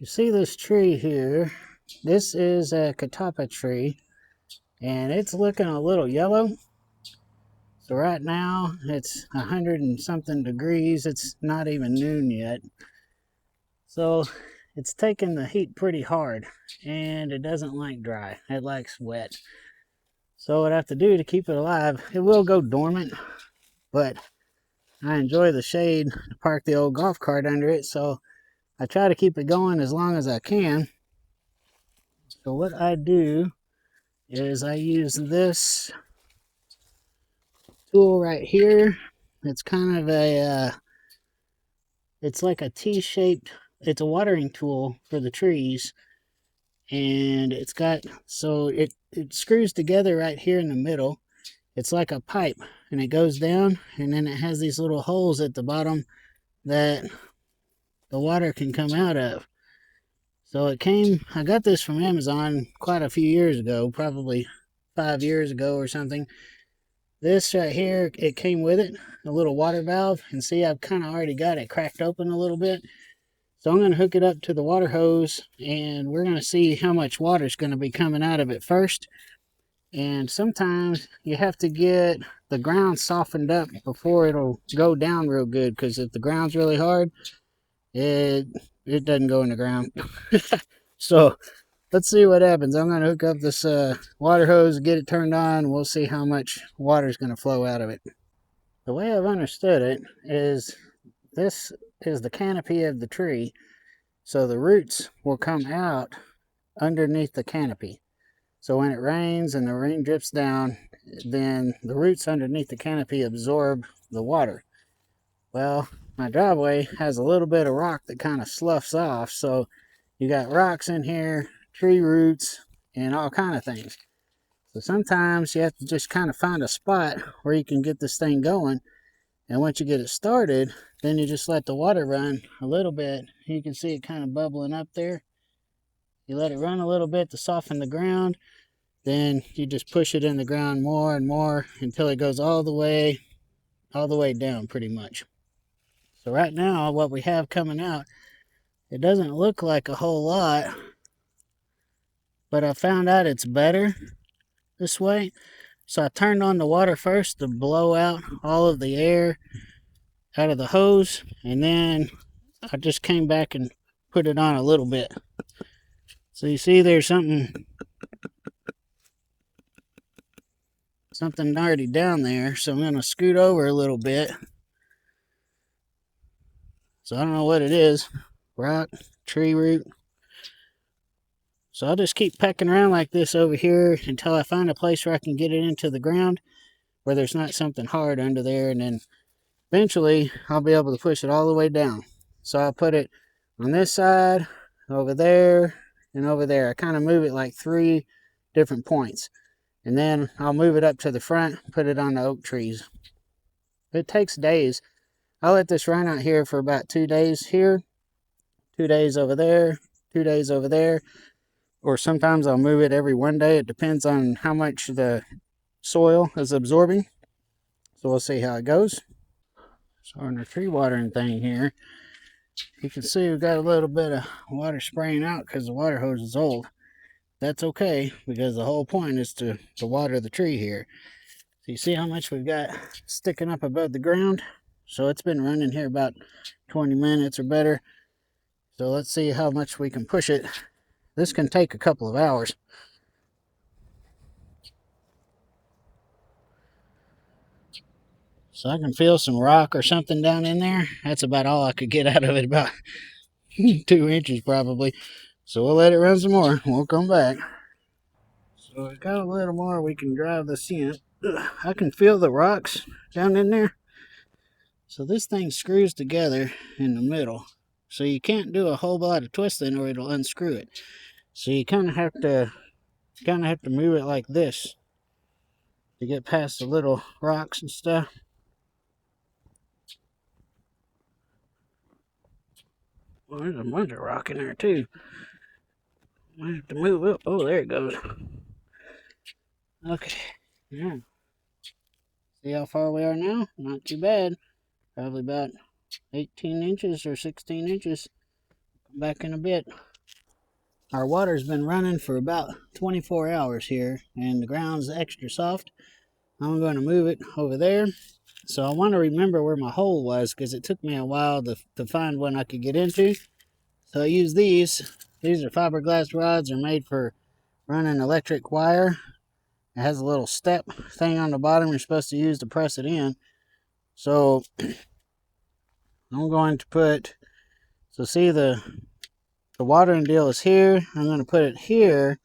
You see this tree here? This is a catalpa tree, and it's looking a little yellow. So right now it's 100 and something degrees. It's not even noon yet. So it's taking the heat pretty hard, and it doesn't like dry. It likes wet. So what I have to do to keep it alive, it will go dormant, but I enjoy the shade. I park the old golf cart under it, so I try to keep it going as long as I can. So what I do is I use this tool right here. It's kind of a, it's like a T-shaped, it's a watering tool for the trees. And it's got, so it screws together right here in the middle. It's like a pipe, and it goes down, and then it has these little holes at the bottom that the water can come out of. So I got this from Amazon quite a few years ago, probably 5 years ago or something. This right here, it came with it, a little water valve, and see, I've kind of already got it cracked open a little bit. So I'm going to hook it up to the water hose, and we're going to see how much water is going to be coming out of it first. And sometimes you have to get the ground softened up before it'll go down real good, because if the ground's really hard, it doesn't go in the ground. So let's see what happens. I'm going to hook up this water hose, get it turned on, and we'll see how much water is going to flow out of it. The way I've understood it is this is the canopy of the tree, so the roots will come out underneath the canopy. So when it rains and the rain drips down, then the roots underneath the canopy absorb the water. Well, my driveway has a little bit of rock that kind of sloughs off, so you got rocks in here, tree roots, and all kind of things. So sometimes you have to just kind of find a spot where you can get this thing going. And once you get it started, then you just let the water run a little bit. You can see it kind of bubbling up there. You let it run a little bit to soften the ground. Then you just push it in the ground more and more until it goes all the way down pretty much. So right now, what we have coming out, it doesn't look like a whole lot, but I found out it's better this way. So I turned on the water first to blow out all of the air out of the hose, and then I just came back and put it on a little bit. So you see there's something already down there, so I'm going to scoot over a little bit. So I don't know what it is, rock, tree root. So I'll just keep pecking around like this over here until I find a place where I can get it into the ground where there's not something hard under there, and then eventually I'll be able to push it all the way down. So I'll put it on this side, over there, and over there. I kind of move it like 3 different points. And then I'll move it up to the front, put it on the oak trees. It takes days. I'll let this run out here for about 2 days here, 2 days over there, 2 days over there. Or sometimes I'll move it every 1 day. It depends on how much the soil is absorbing. So we'll see how it goes. So on the tree watering thing here, you can see we've got a little bit of water spraying out because the water hose is old. That's okay, because the whole point is to water the tree here. So you see how much we've got sticking up above the ground? So it's been running here about 20 minutes or better. So let's see how much we can push it. This can take a couple of hours. So I can feel some rock or something down in there. That's about all I could get out of it, about 2 inches probably. So we'll let it run some more. We'll come back. So we got a little more we can drive this in. I can feel the rocks down in there. So this thing screws together in the middle. So you can't do a whole lot of twisting or it'll unscrew it. So you kind of have to move it like this to get past the little rocks and stuff. Well, there's a bunch of rock in there too. I have to move up. Oh, there it goes. Okay. Yeah. See how far we are now? Not too bad. Probably about 18 inches or 16 inches. Come back in a bit. our water's been running for about 24 hours here, and the ground's extra soft. I'm going to move it over there. So I want to remember where my hole was because it took me a while to find one I could get into. So I use these. These are fiberglass rods. They're made for running electric wire. It has a little step thing on the bottom you're supposed to use to press it in. So I'm going to put, so see the watering deal is here. I'm going to put it here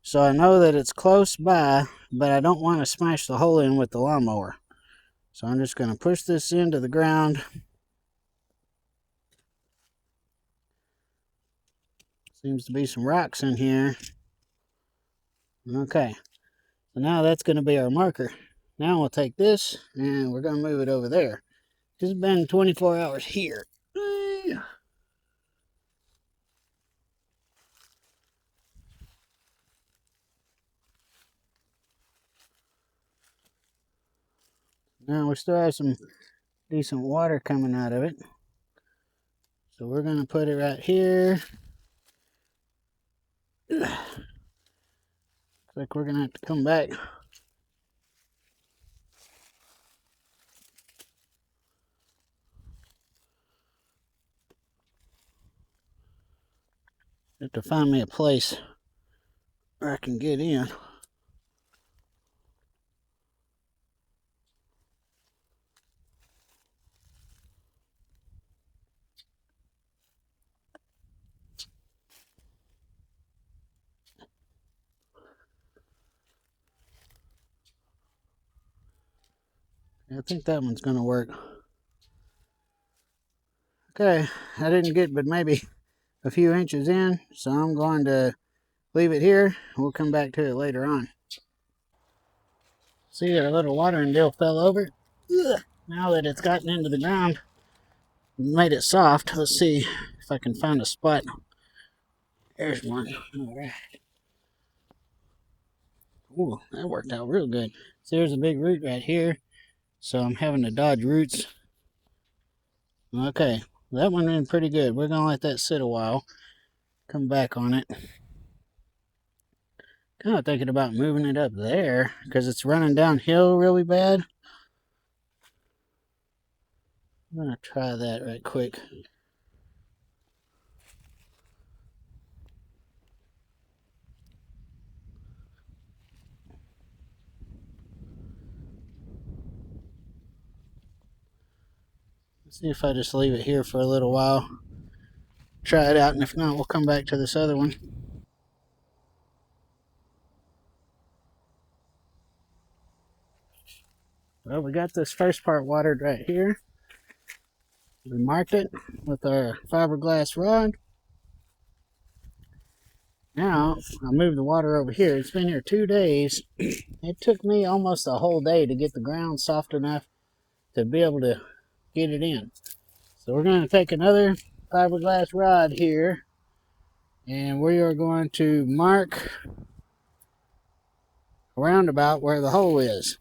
so I know that it's close by, but I don't want to smash the hole in with the lawnmower. So I'm just going to push this into the ground. Seems to be some rocks in here. Okay, so now that's going to be our marker. Now we'll take this and we're going to move it over there. It's been 24 hours here. Now we still have some decent water coming out of it. So we're going to put it right here. Looks like we're going to have to come back. Have to find me a place where I can get in. I think that one's going to work. Okay, I didn't get but maybe a few inches in, so I'm going to leave it here. We'll come back to it later on. See, our little watering deal fell over. Ugh. Now that it's gotten into the ground, made it soft. Let's see if I can find a spot. There's one. All right. Ooh, that worked out real good. So there's a big root right here. So I'm having to dodge roots. Okay, that one went pretty good. We're gonna let that sit a while. Come back on it. Kind of thinking about moving it up there because it's running downhill really bad. I'm gonna try that right quick. See if I just leave it here for a little while. Try it out, and if not, we'll come back to this other one. Well, we got this first part watered right here. We marked it with our fiberglass rod. Now, I'll move the water over here. It's been here 2 days. It took me almost a whole day to get the ground soft enough to be able to get it in. So we're going to take another fiberglass rod here, and we are going to mark around about where the hole is.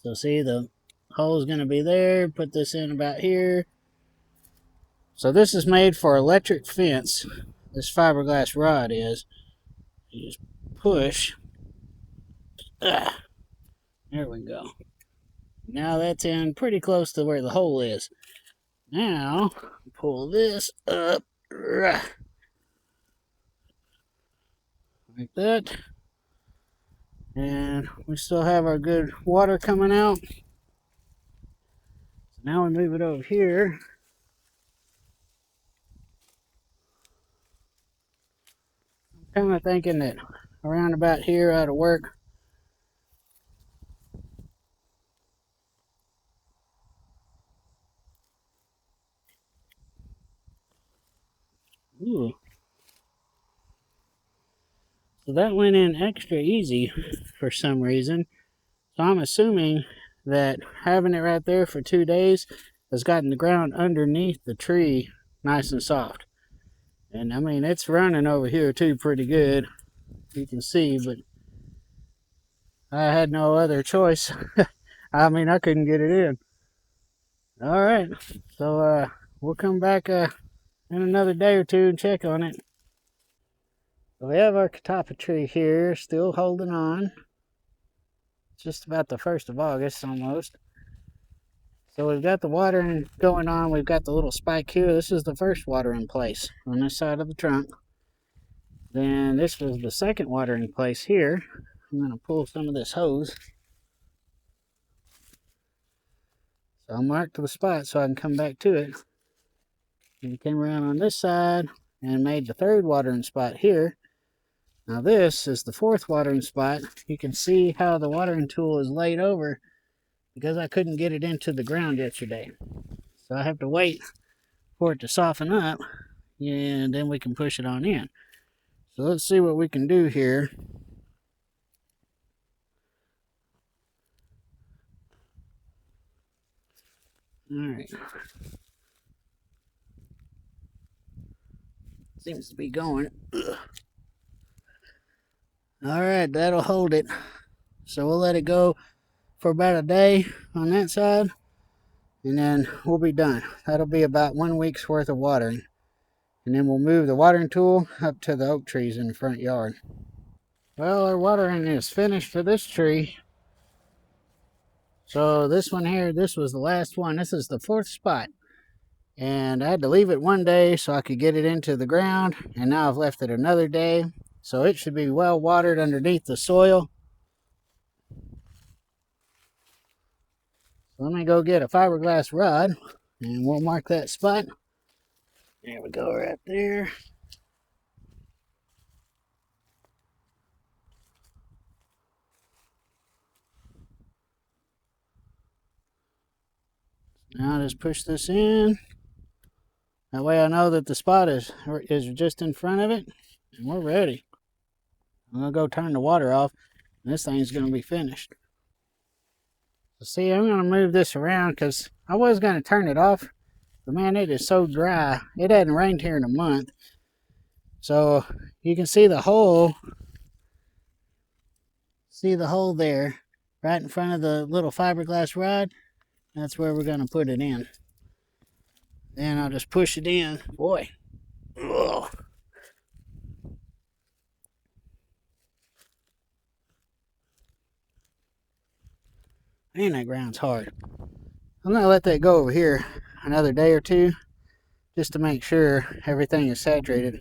So see, the hole is going to be there. Put this in about here. So this is made for electric fence. This fiberglass rod is. You just push. There we go. Now that's in pretty close to where the hole is. Now, pull this up. Like that. And we still have our good water coming out. So now we move it over here. I'm kind of thinking that around about here ought to work. Ooh. So that went in extra easy for some reason. So I'm assuming that having it right there for 2 days has gotten the ground underneath the tree nice and soft. And I mean, it's running over here too pretty good. You can see, but I had no other choice. I mean, I couldn't get it in. All right, so we'll come back in another day or two and check on it. So we have our catalpa tree here, still holding on. It's just about the 1st of August almost. So we've got the watering going on. We've got the little spike here. This is the first watering place on this side of the trunk. Then this was the second watering place here. I'm going to pull some of this hose. So I'll mark the spot so I can come back to it. And we came around on this side and made the third watering spot here. Now this is the fourth watering spot. You can see how the watering tool is laid over because I couldn't get it into the ground yesterday. So I have to wait for it to soften up and then we can push it on in. So let's see what we can do here. All right. Seems to be going. Ugh. All right, that'll hold it. So we'll let it go for about a day on that side, and then we'll be done. That'll be about 1 week's worth of watering. And then we'll move the watering tool up to the oak trees in the front yard. Well, our watering is finished for this tree. So this one here, this was the last one. This is the fourth spot. And I had to leave it 1 day so I could get it into the ground. And now I've left it another day. So it should be well watered underneath the soil. So let me go get a fiberglass rod and we'll mark that spot. There we go, right there. Now just push this in. That way I know that the spot is just in front of it. And we're ready. I'm going to go turn the water off. And this thing's going to be finished. So see, I'm going to move this around because I was going to turn it off. But man, it is so dry. It hadn't rained here in a month. So you can see the hole. See the hole there. Right in front of the little fiberglass rod. That's where we're going to put it in. Then I'll just push it in. Boy. Ugh. Man, that ground's hard. I'm going to let that go over here another day or two just to make sure everything is saturated.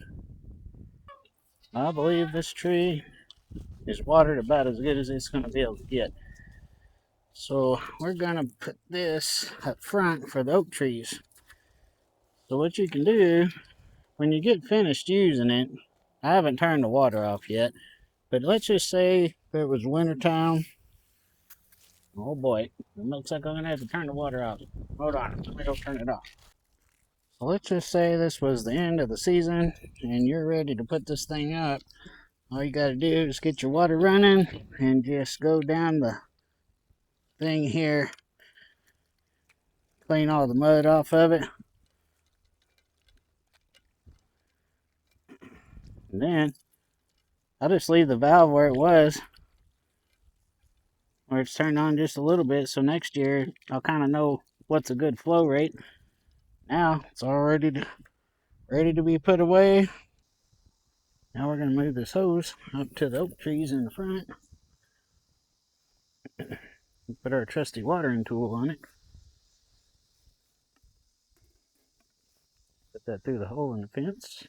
I believe this tree is watered about as good as it's going to be able to get. So we're going to put this up front for the oak trees. So what you can do when you get finished using it, I haven't turned the water off yet, but let's just say if it was wintertime. Oh boy, it looks like I'm going to have to turn the water off. Hold on, let me go turn it off. So let's just say this was the end of the season and you're ready to put this thing up. All you got to do is get your water running and just go down the thing here. Clean all the mud off of it. And then I'll just leave the valve where it was, where it's turned on just a little bit, so next year I'll kind of know what's a good flow rate. Now it's all ready to be put away. Now we're going to move this hose up to the oak trees in the front. Put our trusty watering tool on it. Put that through the hole in the fence.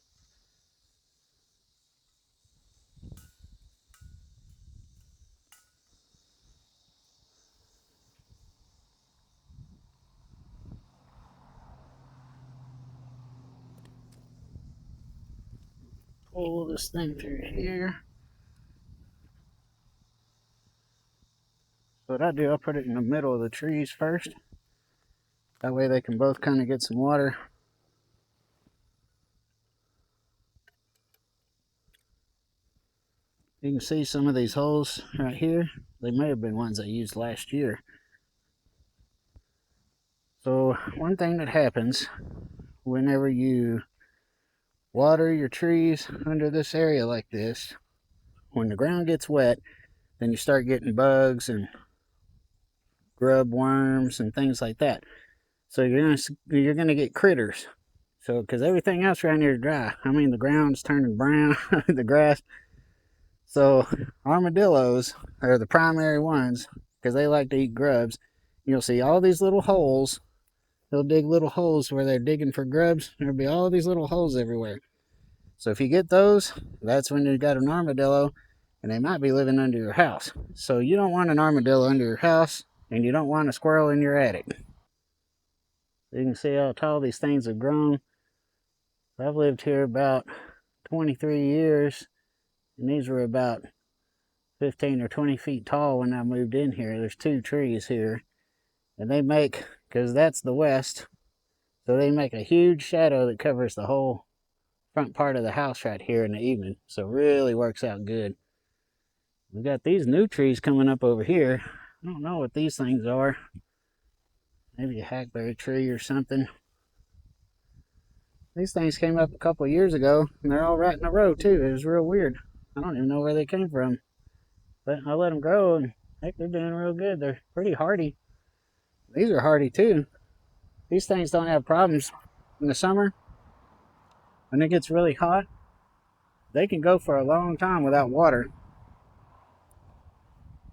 Pull this thing through here. So what I do, I'll put it in the middle of the trees first. That way they can both kind of get some water. You can see some of these holes right here. They may have been ones I used last year. So one thing that happens whenever you water your trees under this area like this, when the ground gets wet, then you start getting bugs and grub worms and things like that. So you're gonna get critters. So, because everything else around here is dry. I mean, the ground's turning brown, the grass. So, armadillos are the primary ones because they like to eat grubs. You'll see all these little holes. They'll dig little holes where they're digging for grubs. There'll be all these little holes everywhere. So, if you get those, that's when you got an armadillo, and they might be living under your house. So, you don't want an armadillo under your house, and you don't want a squirrel in your attic. You can see how tall these things have grown. I've lived here about 23 years, and these were about 15 or 20 feet tall when I moved in here. There's 2 trees here, and they make, because that's the west, so they make a huge shadow that covers the whole front part of the house right here in the evening. So it really works out good. We've got these new trees coming up over here. I don't know what these things are. Maybe a hackberry tree or something. These things came up a couple of years ago, and they're all right in a row too. It was real weird. I don't even know where they came from. But I let them grow, and heck, they're doing real good. They're pretty hardy. These are hardy too. These things don't have problems in the summer. When it gets really hot, they can go for a long time without water.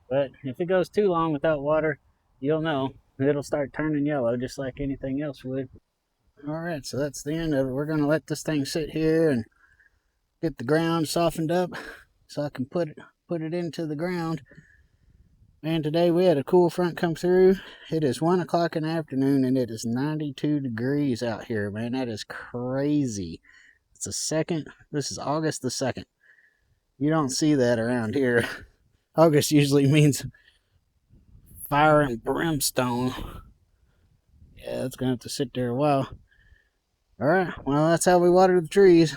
But if it goes too long without water, you'll know. It'll start turning yellow just like anything else would. Alright, so that's the end of it. We're going to let this thing sit here and get the ground softened up so I can put it into the ground. Man, today we had a cool front come through. It is 1 o'clock in the afternoon and it is 92 degrees out here, man. That is crazy. It's the 2nd. This is August the 2nd. You don't see that around here. August usually means fire and brimstone. Yeah, it's going to have to sit there a while. Alright, well, that's how we water the trees.